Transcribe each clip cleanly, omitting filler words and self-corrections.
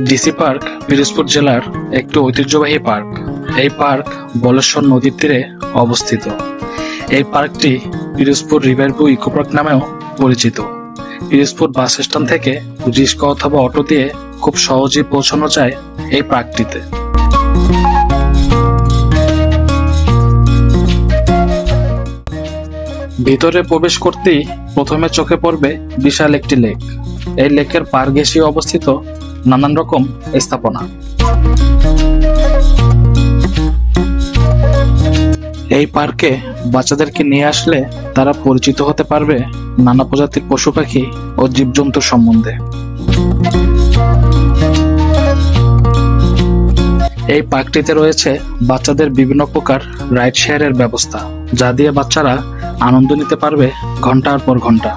DC park Pirojpur জেলার একটি ঐতিহ্যবাহী পার্ক। এই পার্ক বলেশ্বর নদীর তীরে অবস্থিত। এই পার্কটি পিরোজপুর রিভারভিউ ইকো পার্ক নামেও পরিচিত। পিরোজপুর বাস স্ট্যান্ড থেকে রিক্সা অথবা অটো দিয়ে খুব সহজেই পৌঁছানো যায় এই পার্কটিতে। ভিতরে প্রবেশ করতেই প্রথমে চোখে পড়বে বিশাল একটি লেক। এই লেকের পার ঘেঁষে অবস্থিত নানান রকম স্থাপনা। এই পার্কে বাচ্চাদেরকে নিয়ে আসলে তারা পরিচিত হতে পারবে নানা প্রজাতির পশু পাখি ও জীবজন্তুর সম্বন্ধে। এই পার্কটিতে রয়েছে বাচ্চাদের বিভিন্ন প্রকার রাইড শেয়ারের ব্যবস্থা, যা দিয়ে বাচ্চারা আনন্দ নিতে পারবে ঘন্টার পর ঘন্টা।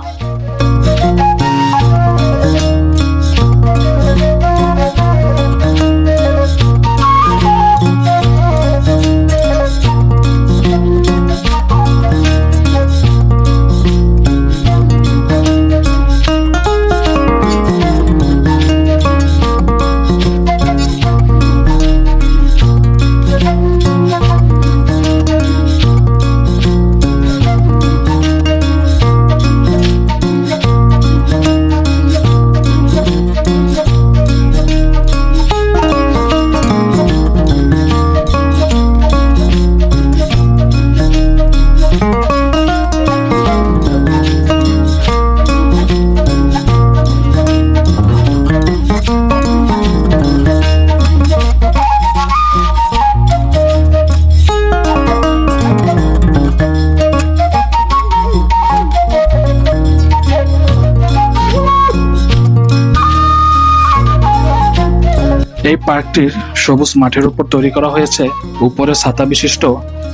এই পার্কটির সবুজ মাঠের উপর তৈরি করা হয়েছে উপরে ছাতা বিশিষ্ট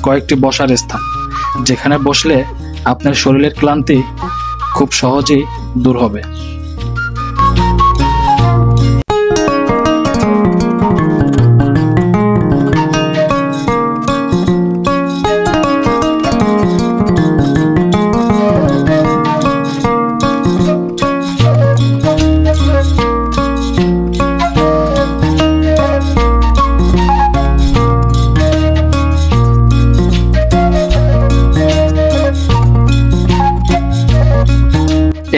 কয়েকটি বসার স্থান, যেখানে বসলে আপনার শরীরের ক্লান্তি খুব সহজেই দূর হবে।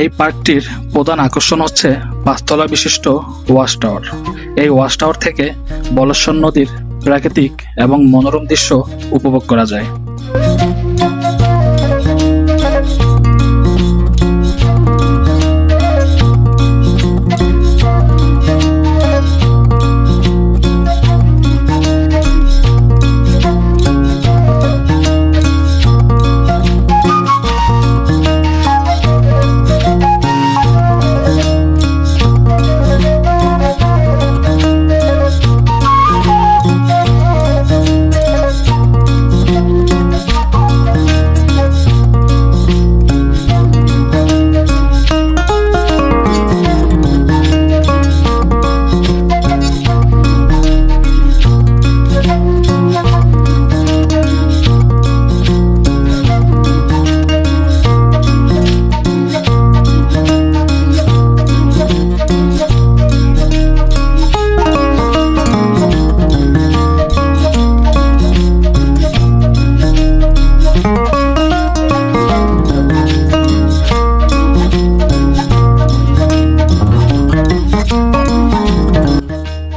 এই পার্কটির প্রধান আকর্ষণ হচ্ছে পাঁচতলা বিশিষ্ট ওয়াচ টাওয়ার। এই ওয়াচ টাওয়ার থেকে বলেশ্বর নদীর প্রাকৃতিক এবং মনোরম দৃশ্য উপভোগ করা যায়।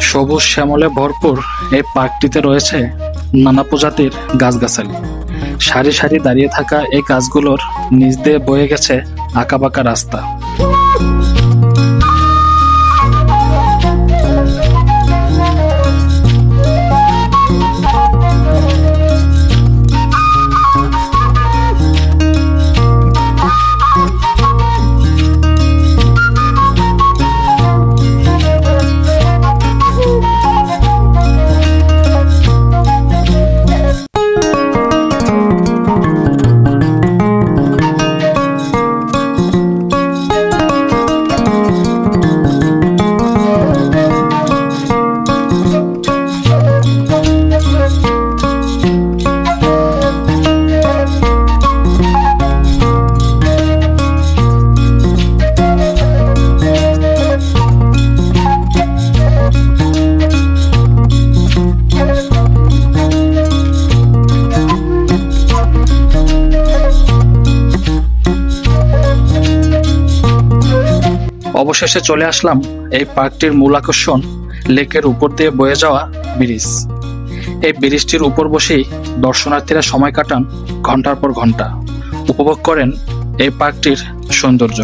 সবুজ শ্যামলে ভরপুর এই পার্কটিতে রয়েছে নানা প্রজাতির গাছগাছালি। সারি সারি দাঁড়িয়ে থাকা এই গাছগুলোর নিচ দিয়ে বয়ে গেছে আঁকাবাঁকা রাস্তা। অবশেষে চলে আসলাম এই পার্কটির মূল আকর্ষণ লেকের উপর দিয়ে বয়ে যাওয়া ব্রিজ। এই ব্রিজটির উপর বসেই দর্শনার্থীরা সময় কাটান ঘন্টার পর ঘন্টা, উপভোগ করেন এই পার্কটির সৌন্দর্য।